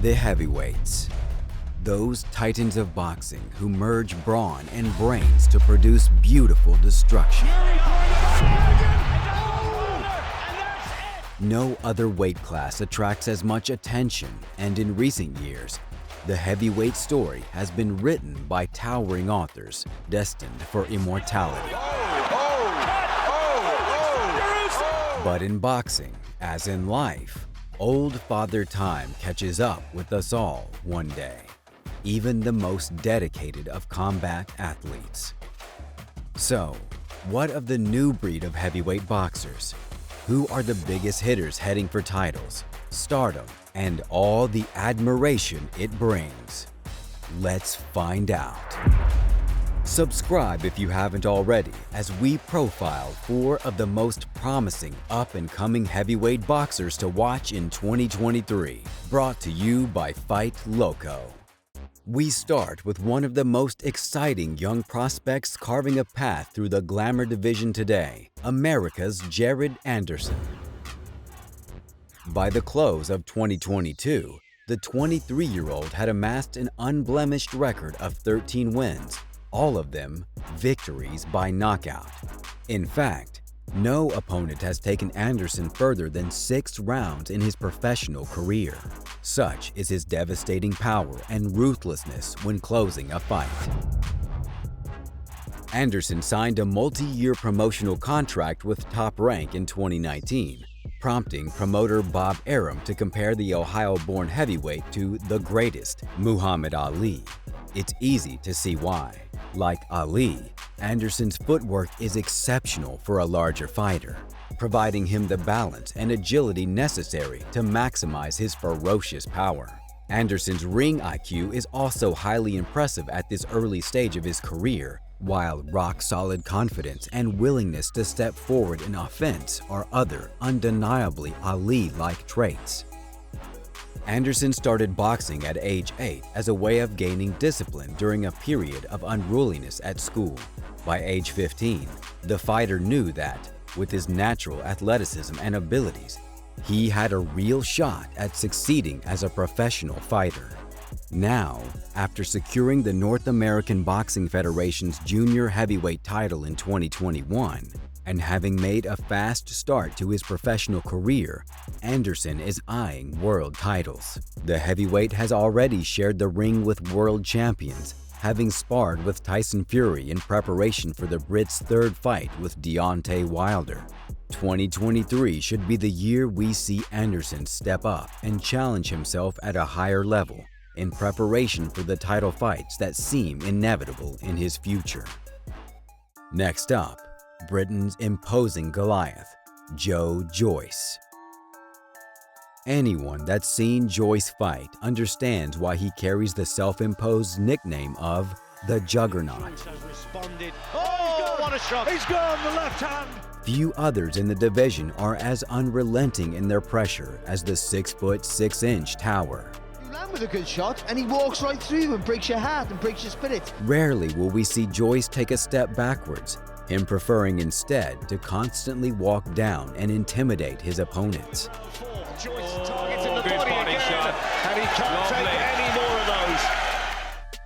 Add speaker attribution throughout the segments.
Speaker 1: The heavyweights. Those titans of boxing who merge brawn and brains to produce beautiful destruction. No other weight class attracts as much attention, and in recent years, the heavyweight story has been written by towering authors destined for immortality. But in boxing, as in life, old Father Time catches up with us all one day, even the most dedicated of combat athletes. So, what of the new breed of heavyweight boxers? Who are the biggest hitters heading for titles, stardom, and all the admiration it brings? Let's find out. Subscribe if you haven't already, as we profile 4 of the most promising up-and-coming heavyweight boxers to watch in 2023. Brought to you by Fight Loco. We start with one of the most exciting young prospects carving a path through the glamour division today, America's Jared Anderson. By the close of 2022, the 23-year-old had amassed an unblemished record of 13 wins, all of them victories by knockout. In fact, no opponent has taken Anderson further than 6 rounds in his professional career. Such is his devastating power and ruthlessness when closing a fight. Anderson signed a multi-year promotional contract with Top Rank in 2019, prompting promoter Bob Arum to compare the Ohio-born heavyweight to the greatest, Muhammad Ali. It's easy to see why. Like Ali, Anderson's footwork is exceptional for a larger fighter, providing him the balance and agility necessary to maximize his ferocious power. Anderson's ring IQ is also highly impressive at this early stage of his career, while rock-solid confidence and willingness to step forward in offense are other undeniably Ali-like traits. Anderson started boxing at age 8 as a way of gaining discipline during a period of unruliness at school. By age 15, the fighter knew that, with his natural athleticism and abilities, he had a real shot at succeeding as a professional fighter. Now, after securing the North American Boxing Federation's junior heavyweight title in 2021, and having made a fast start to his professional career, Anderson is eyeing world titles. The heavyweight has already shared the ring with world champions, having sparred with Tyson Fury in preparation for the Brit's 3rd fight with Deontay Wilder. 2023 should be the year we see Anderson step up and challenge himself at a higher level in preparation for the title fights that seem inevitable in his future. Next up, Britain's imposing Goliath, Joyce. Anyone that's seen Joyce fight understands why he carries the self-imposed nickname of the Juggernaut.
Speaker 2: Oh, what a shot! He's gone, the left hand!
Speaker 1: Few others in the division are as unrelenting in their pressure as the 6'6" tower.
Speaker 3: You land with a good shot and he walks right through you and breaks your heart and breaks your spirit.
Speaker 1: Rarely will we see Joyce take a step backwards, him preferring instead to constantly walk down and intimidate his opponents.
Speaker 2: Joyce targeting the body again, shot. And he can't take any more of those.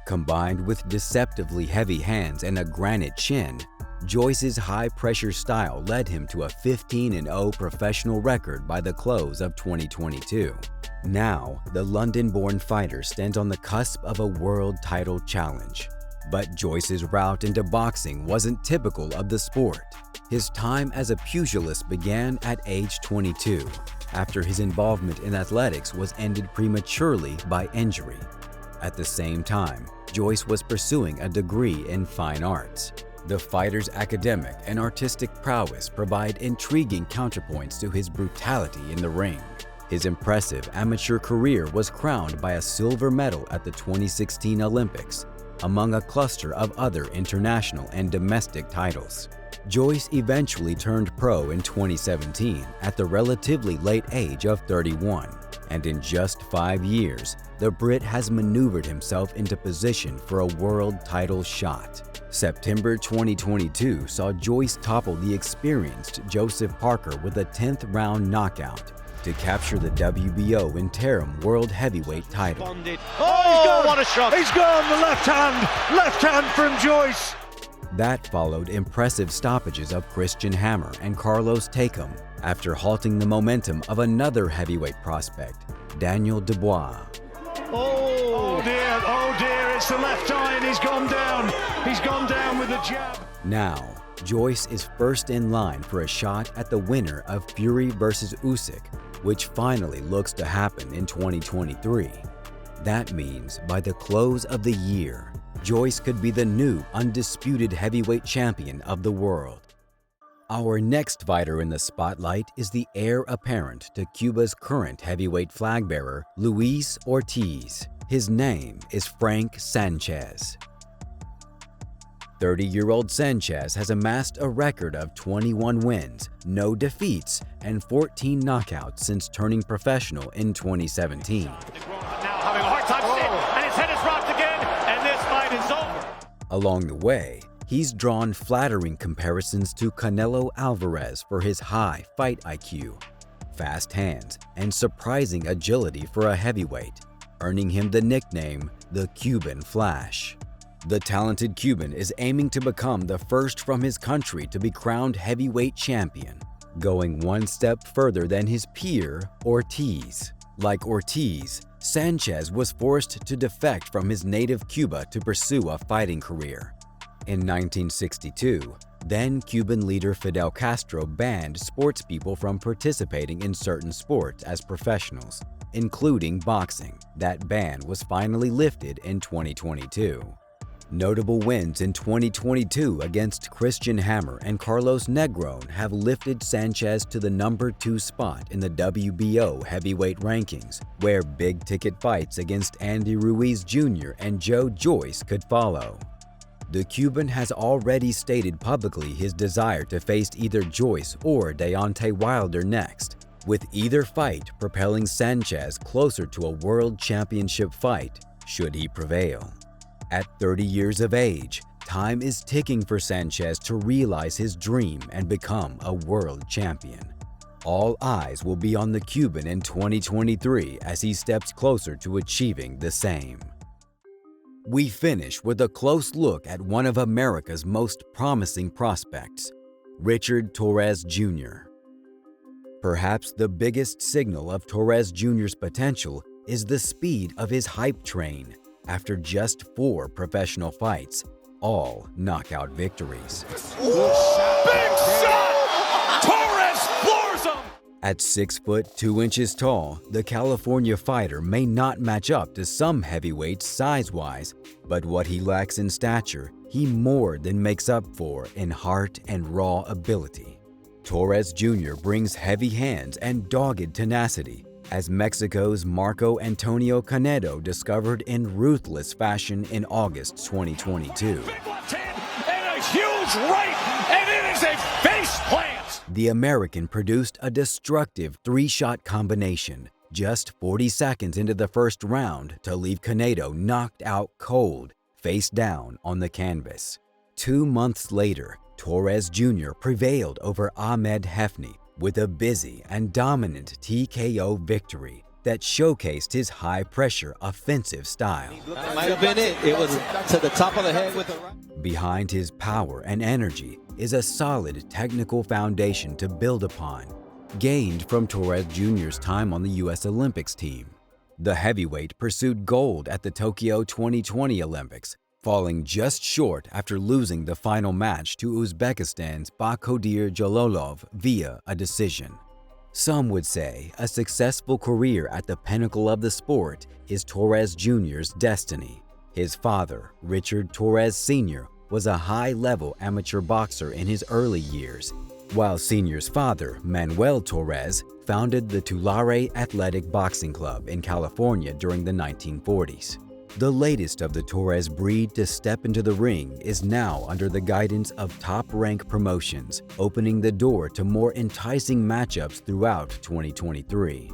Speaker 1: Combined with deceptively heavy hands and a granite chin, Joyce's high-pressure style led him to a 15-0 professional record by the close of 2022. Now, the London-born fighter stands on the cusp of a world title challenge. But Joyce's route into boxing wasn't typical of the sport. His time as a pugilist began at age 22, after his involvement in athletics was ended prematurely by injury. At the same time, Joyce was pursuing a degree in fine arts. The fighter's academic and artistic prowess provide intriguing counterpoints to his brutality in the ring. His impressive amateur career was crowned by a silver medal at the 2016 Olympics, among a cluster of other international and domestic titles. Joyce eventually turned pro in 2017 at the relatively late age of 31, and in just 5 years, the Brit has maneuvered himself into position for a world title shot. September 2022 saw Joyce topple the experienced Joseph Parker with a 10th round knockout to capture the WBO interim world heavyweight title.
Speaker 2: Oh, he's gone, what a shot!
Speaker 4: He's gone, the left hand from Joyce.
Speaker 1: That followed impressive stoppages of Christian Hammer and Carlos Takam after halting the momentum of another heavyweight prospect, Daniel Dubois.
Speaker 4: Oh dear, it's the left eye and he's gone down. He's gone down with a jab.
Speaker 1: Now, Joyce is first in line for a shot at the winner of Fury vs. Usyk, which finally looks to happen in 2023. That means by the close of the year, Joyce could be the new undisputed heavyweight champion of the world. Our next fighter in the spotlight is the heir apparent to Cuba's current heavyweight flag bearer, Luis Ortiz. His name is Frank Sanchez. 30-year-old Sanchez has amassed a record of 21 wins, no defeats, and 14 knockouts since turning professional in 2017.
Speaker 2: Now having a hard time sitting, and his head is rocked again, and this fight is over.
Speaker 1: Along the way, he's drawn flattering comparisons to Canelo Alvarez for his high fight IQ, fast hands, and surprising agility for a heavyweight, earning him the nickname the Cuban Flash. The talented Cuban is aiming to become the first from his country to be crowned heavyweight champion, going one step further than his peer, Ortiz. Like Ortiz, Sanchez was forced to defect from his native Cuba to pursue a fighting career. In 1962, then Cuban leader Fidel Castro banned sportspeople from participating in certain sports as professionals, including boxing. That ban was finally lifted in 2022. Notable wins in 2022 against Christian Hammer and Carlos Negron have lifted Sanchez to the #2 spot in the WBO heavyweight rankings, where big-ticket fights against Andy Ruiz Jr. and Joe Joyce could follow. The Cuban has already stated publicly his desire to face either Joyce or Deontay Wilder next, with either fight propelling Sanchez closer to a world championship fight should he prevail. At 30 years of age, time is ticking for Sanchez to realize his dream and become a world champion. All eyes will be on the Cuban in 2023 as he steps closer to achieving the same. We finish with a close look at one of America's most promising prospects, Richard Torrez Jr. Perhaps the biggest signal of Torrez Jr.'s potential is the speed of his hype train. After just 4 professional fights, all knockout victories.
Speaker 2: Big shot! Torrez floors him!
Speaker 1: At 6 foot 2 inches tall, the California fighter may not match up to some heavyweights size-wise, but what he lacks in stature, he more than makes up for in heart and raw ability. Torrez Jr. brings heavy hands and dogged tenacity, as Mexico's Marco Antonio Canedo discovered in ruthless fashion in August 2022.
Speaker 2: Big left hand and a huge right, and it is a face plant!
Speaker 1: The American produced a destructive 3-shot combination just 40 seconds into the first round to leave Canedo knocked out cold, face down on the canvas. 2 months later, Torrez Jr. prevailed over Ahmed Hefny with a busy and dominant TKO victory that showcased his high-pressure offensive style.
Speaker 5: That might have been it. It was to the top of the head with the right.
Speaker 1: Behind his power and energy is a solid technical foundation to build upon, gained from Torrez Jr.'s time on the U.S. Olympics team. The heavyweight pursued gold at the Tokyo 2020 Olympics, falling just short after losing the final match to Uzbekistan's Bakodir Jalolov via a decision. Some would say a successful career at the pinnacle of the sport is Torrez Jr.'s destiny. His father, Richard Torrez Sr., was a high-level amateur boxer in his early years, while Sr.'s father, Manuel Torrez, founded the Tulare Athletic Boxing Club in California during the 1940s. The latest of the Torrez breed to step into the ring is now under the guidance of Top Rank Promotions, opening the door to more enticing matchups throughout 2023.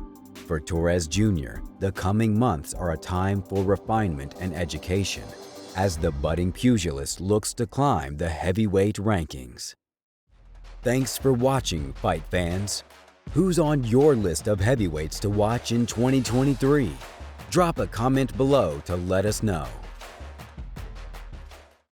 Speaker 1: For Torrez Jr., the coming months are a time for refinement and education, as the budding pugilist looks to climb the heavyweight rankings. Thanks for watching, fight fans. Who's on your list of heavyweights to watch in 2023? Drop a comment below to let us know.